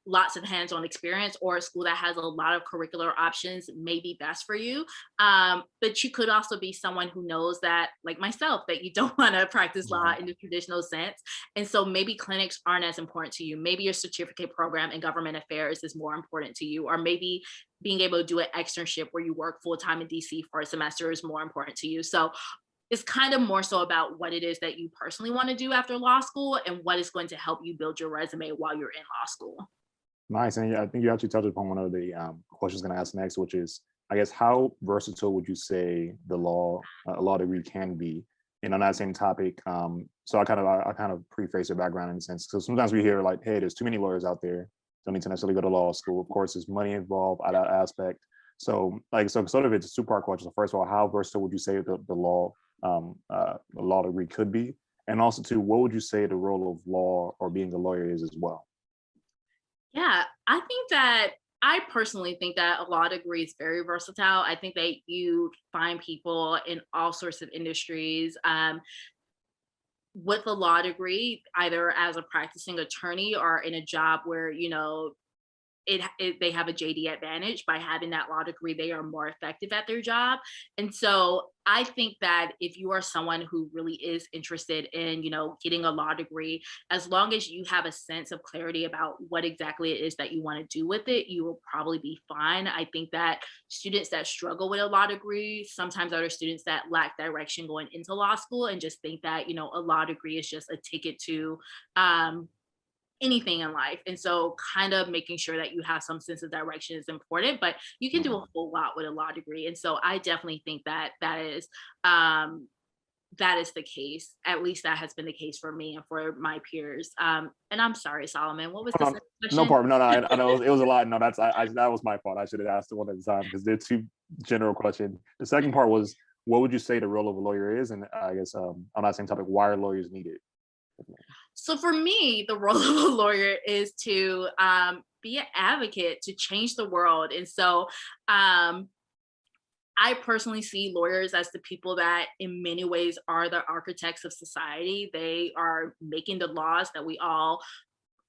lots of hands-on experience, or a school that has a lot of curricular options may be best for you. But you could also be someone who knows that, like myself, that you don't want to practice law mhm. in the traditional sense. And so maybe clinics aren't as important to you. Maybe your certificate program in government affairs is more important to you, or maybe being able to do an externship where you work full-time in DC for a semester is more important to you. So it's kind of more so about what it is that you personally want to do after law school and what is going to help you build your resume while you're in law school. Nice. And yeah, I think you actually touched upon one of the questions I'm going to ask next, which is, I guess, how versatile would you say a law degree can be? And on that same topic, so I kind of preface your background in a sense. So sometimes we hear like, hey, there's too many lawyers out there. Don't need to necessarily go to law school. Of course, there's money involved at that aspect. So sort of it's a two-part question. So first of all, how versatile would you say the law degree could be? And also, too, what would you say the role of law or being a lawyer is as well? Yeah, I personally think that a law degree is very versatile. I think that you find people in all sorts of industries with a law degree, either as a practicing attorney or in a job where, they have a JD advantage by having that law degree. They are more effective at their job. And so I think that if you are someone who really is interested in, getting a law degree, as long as you have a sense of clarity about what exactly it is that you want to do with it, you will probably be fine. I think that students that struggle with a law degree sometimes are the students that lack direction going into law school and just think that, a law degree is just a ticket to um, anything in life. And so kind of making sure that you have some sense of direction is important, but you can do Mhm. a whole lot with a law degree. And so I definitely think that um that is the case. At least that has been the case for me and for my peers. And I'm sorry, Solomon, what was the No, second no question? problem. No, no, I know it was a lot. No, that was my fault. I should have asked it one at a time because they're two general questions. The second part was, what would you say the role of a lawyer is? And I guess on that same topic, why are lawyers needed? So for me, the role of a lawyer is to be an advocate to change the world. And so um, I personally see lawyers as the people that, in many ways, are the architects of society. They are making the laws that we all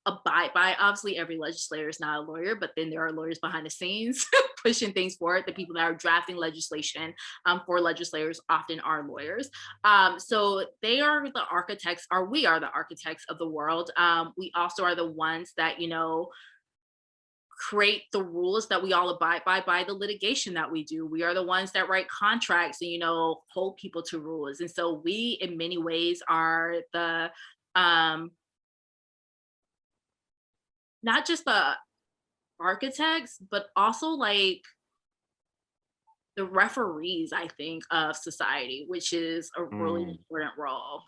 abide by. Obviously, every legislator is not a lawyer, but then there are lawyers behind the scenes pushing things forward. The people that are drafting legislation for legislators often are lawyers. So they are the architects, or we are the architects of the world. We also are the ones that, create the rules that we all abide by the litigation that we do. We are the ones that write contracts and, hold people to rules. And so we, in many ways, are the, um, not just the architects, but also like the referees, I think, of society, which is a really Mm. important role.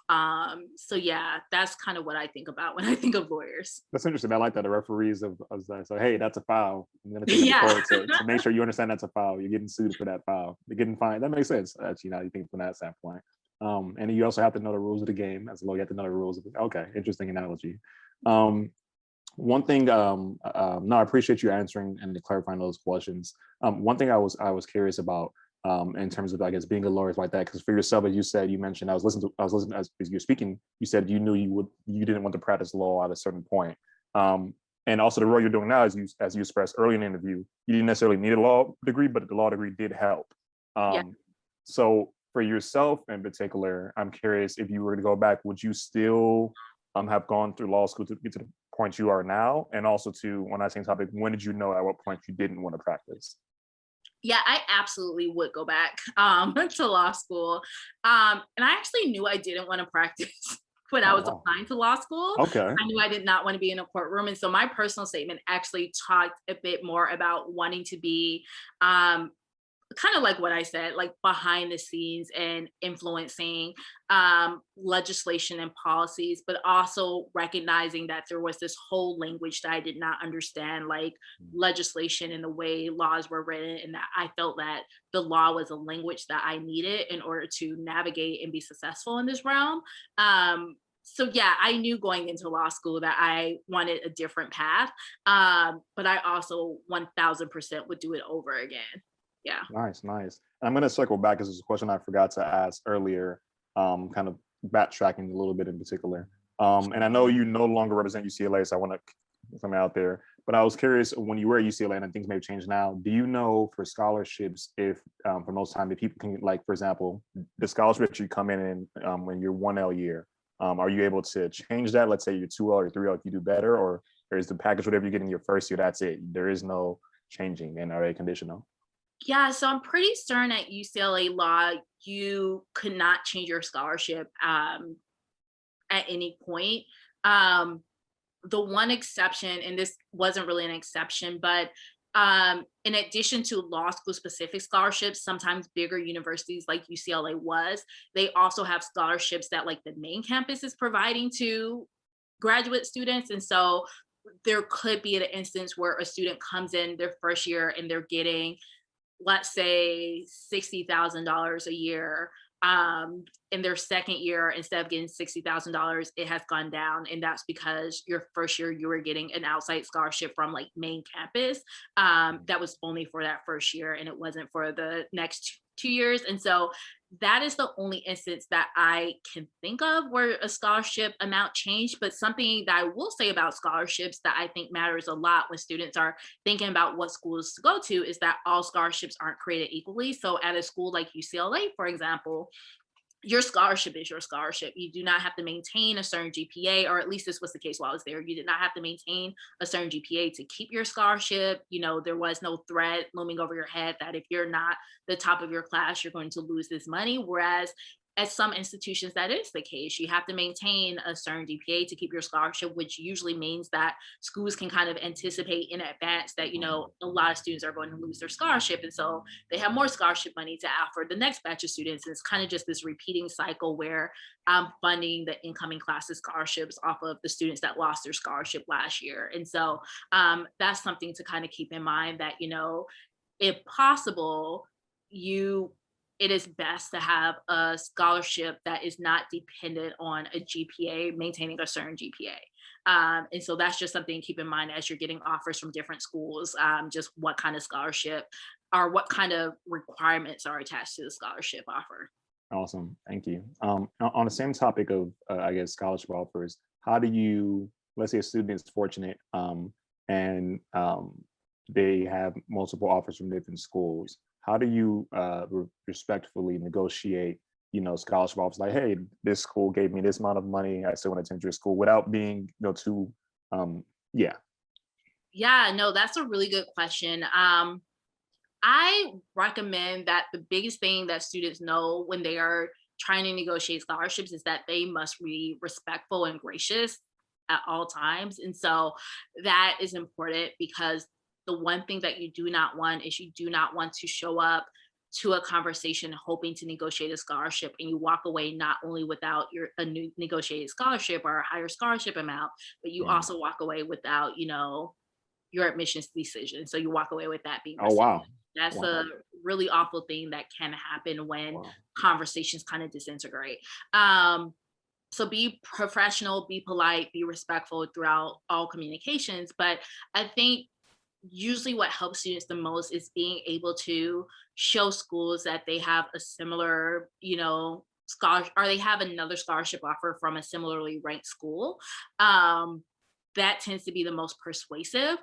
So yeah, that's kind of what I think about when I think of lawyers. That's interesting. I like that. The referees of that. So, hey, that's a foul. I'm going to take it to Yeah. court to make sure you understand that's a foul. You're getting sued for that foul. You're getting fined. That makes sense. Actually, now you think from that standpoint. And you also have to know the rules of the game. As a lawyer, you have to know the rules of it. Okay, interesting analogy. One thing, no, I appreciate you answering and clarifying those questions. One thing I was curious about in terms of, I guess, being a lawyer like that, because for yourself, as you said, you mentioned, I was listening as you're speaking, you said you knew you didn't want to practice law at a certain point. And also the role you're doing now, as you expressed earlier in the interview, you didn't necessarily need a law degree, but the law degree did help. Yeah. So for yourself in particular, I'm curious, if you were to go back, would you still have gone through law school to get to the point you are now? And also, to, on that same topic, when did you know at what point you didn't want to practice? Yeah, I absolutely would go back to law school. And I actually knew I didn't want to practice when I Oh, was wow. applying to law school. Okay. I knew I did not want to be in a courtroom. And so my personal statement actually talked a bit more about wanting to be um, kind of like what I said, like behind the scenes and influencing legislation and policies, but also recognizing that there was this whole language that I did not understand, like legislation and the way laws were written, and that I felt that the law was a language that I needed in order to navigate and be successful in this realm. So yeah, I knew going into law school that I wanted a different path, but I also 1000% would do it over again. Yeah. Nice, nice. I'm going to circle back, because it's a question I forgot to ask earlier, kind of backtracking a little bit in particular. And I know you no longer represent UCLA, so I want to put something out there. But I was curious, when you were at UCLA, and things may have changed now, do you know for scholarships, if for most time, if people can, like, for example, the scholarship that you come in when you're 1L year, are you able to change that? Let's say you're 2L or 3L if you do better, or is the package whatever you get in your first year, that's it? There is no changing, and are they conditional? Yeah, so I'm pretty certain at UCLA Law, you could not change your scholarship at any point. Um, the one exception, and this wasn't really an exception, but in addition to law school specific scholarships, sometimes bigger universities like UCLA was, they also have scholarships that like the main campus is providing to graduate students. And so there could be an instance where a student comes in their first year and they're getting, let's say, $60,000 a year. In their second year, instead of getting $60,000, it has gone down. And that's because your first year, you were getting an outside scholarship from like main campus. That was only for that first year and it wasn't for the next 2 years. And so that is the only instance that I can think of where a scholarship amount changed. But something that I will say about scholarships that I think matters a lot when students are thinking about what schools to go to is that all scholarships aren't created equally. So at a school like UCLA, for example, your scholarship is your scholarship. You do not have to maintain a certain GPA, or at least this was the case while I was there. You did not have to maintain a certain GPA to keep your scholarship. There was no threat looming over your head that if you're not the top of your class, you're going to lose this money. Whereas at some institutions, that is the case. You have to maintain a certain GPA to keep your scholarship, which usually means that schools can kind of anticipate in advance that, a lot of students are going to lose their scholarship. And so they have more scholarship money to offer the next batch of students. And it's kind of just this repeating cycle where I'm funding the incoming classes scholarships off of the students that lost their scholarship last year. And so that's something to kind of keep in mind that, if possible, you it is best to have a scholarship that is not dependent on a GPA, maintaining a certain GPA. And so that's just something to keep in mind as you're getting offers from different schools, just what kind of scholarship or what kind of requirements are attached to the scholarship offer. Awesome, thank you. On the same topic of, I guess, scholarship offers, how do you let's say a student is fortunate and they have multiple offers from different schools. How do you respectfully negotiate, scholarship offers like, hey, this school gave me this amount of money, I still want to attend your school without being, too, yeah. Yeah, no, that's a really good question. I recommend that the biggest thing that students know when they are trying to negotiate scholarships is that they must be respectful and gracious at all times. And so that is important because the one thing that you do not want is you do not want to show up to a conversation hoping to negotiate a scholarship and you walk away not only without a new negotiated scholarship or a higher scholarship amount, but you Yeah. also walk away without, your admissions decision. So you walk away with that being Oh, wow. rescinded. That's Wow. a really awful thing that can happen when Wow. conversations kind of disintegrate. So be professional, be polite, be respectful throughout all communications. But I think usually what helps students the most is being able to show schools that they have a similar, scholarship, or they have another scholarship offer from a similarly ranked school. That tends to be the most persuasive.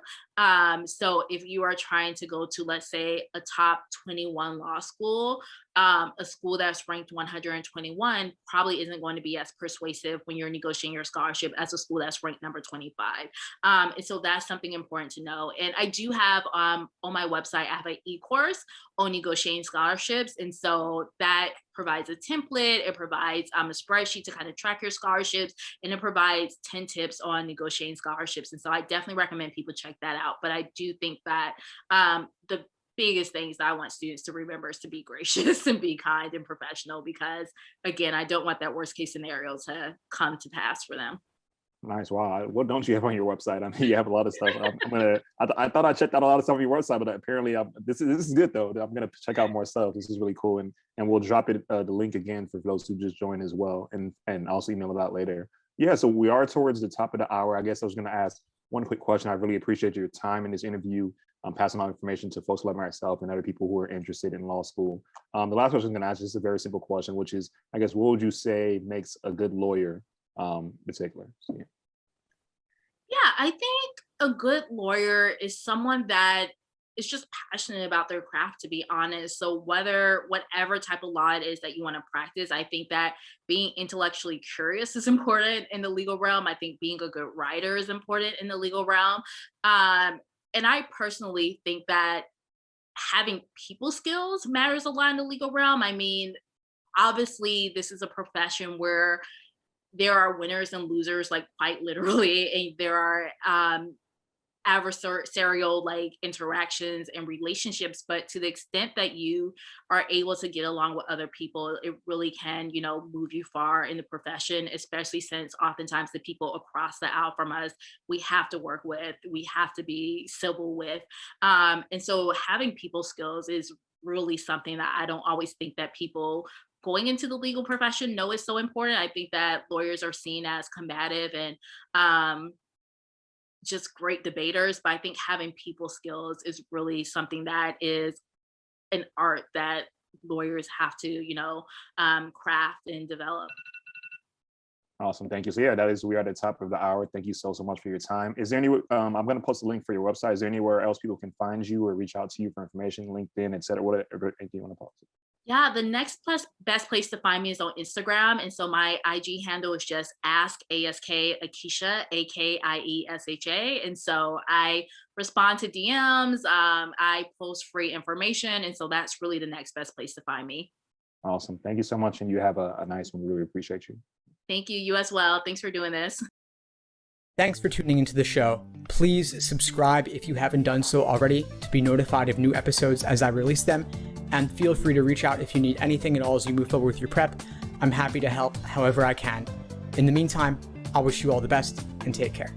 So if you are trying to go to, let's say, a top 21 law school, a school that's ranked 121 probably isn't going to be as persuasive when you're negotiating your scholarship as a school that's ranked number 25. And so that's something important to know. And I do have on my website, I have an e-course on negotiating scholarships. And so that provides a template, it provides a spreadsheet to kind of track your scholarships, and it provides 10 tips on negotiating scholarships. And so I definitely recommend people check that out. But I do think that the biggest things that I want students to remember is to be gracious and be kind and professional, because again, I don't want that worst case scenario to come to pass for them. Nice. Wow. What don't you have on your website? I mean, you have a lot of stuff. I thought I checked out a lot of stuff on your website, but apparently this is good though. I'm gonna check out more stuff. This is really cool, and we'll drop it the link again for those who just joined as well, and also email it out later. Yeah. So we are towards the top of the hour. I guess I was gonna ask one quick question. I really appreciate your time in this interview. Passing on information to folks like myself and other people who are interested in law school. The last question I'm going to ask is a very simple question, which is, I guess, what would you say makes a good lawyer, in particular? So, yeah. Yeah, I think a good lawyer is someone that is just passionate about their craft, to be honest. So whatever type of law it is that you want to practice, I think that being intellectually curious is important in the legal realm. I think being a good writer is important in the legal realm. And I personally think that having people skills matters a lot in the legal realm. I mean, obviously, this is a profession where there are winners and losers, like quite literally, and there are adversarial like interactions and relationships, but to the extent that you are able to get along with other people, it really can, move you far in the profession, especially since oftentimes the people across the aisle from us, we have to work with, we have to be civil with. And so having people skills is really something that I don't always think that people going into the legal profession know is so important. I think that lawyers are seen as combative and just great debaters, but I think having people skills is really something that is an art that lawyers have to, craft and develop. Awesome. Thank you. So yeah, we are at the top of the hour. Thank you so much for your time. Is there any, I'm going to post a link for your website. Is there anywhere else people can find you or reach out to you for information, LinkedIn, et cetera, whatever you want to post? Yeah, the next best place to find me is on Instagram. And so my IG handle is just ask Akiesha, Akiesha. And so I respond to DMs, I post free information. And so that's really the next best place to find me. Awesome. Thank you so much. And you have a nice one. We really appreciate you. Thank you. You as well. Thanks for doing this. Thanks for tuning into the show. Please subscribe if you haven't done so already to be notified of new episodes as I release them. And feel free to reach out if you need anything at all as you move forward with your prep. I'm happy to help however I can. In the meantime, I'll wish you all the best and take care.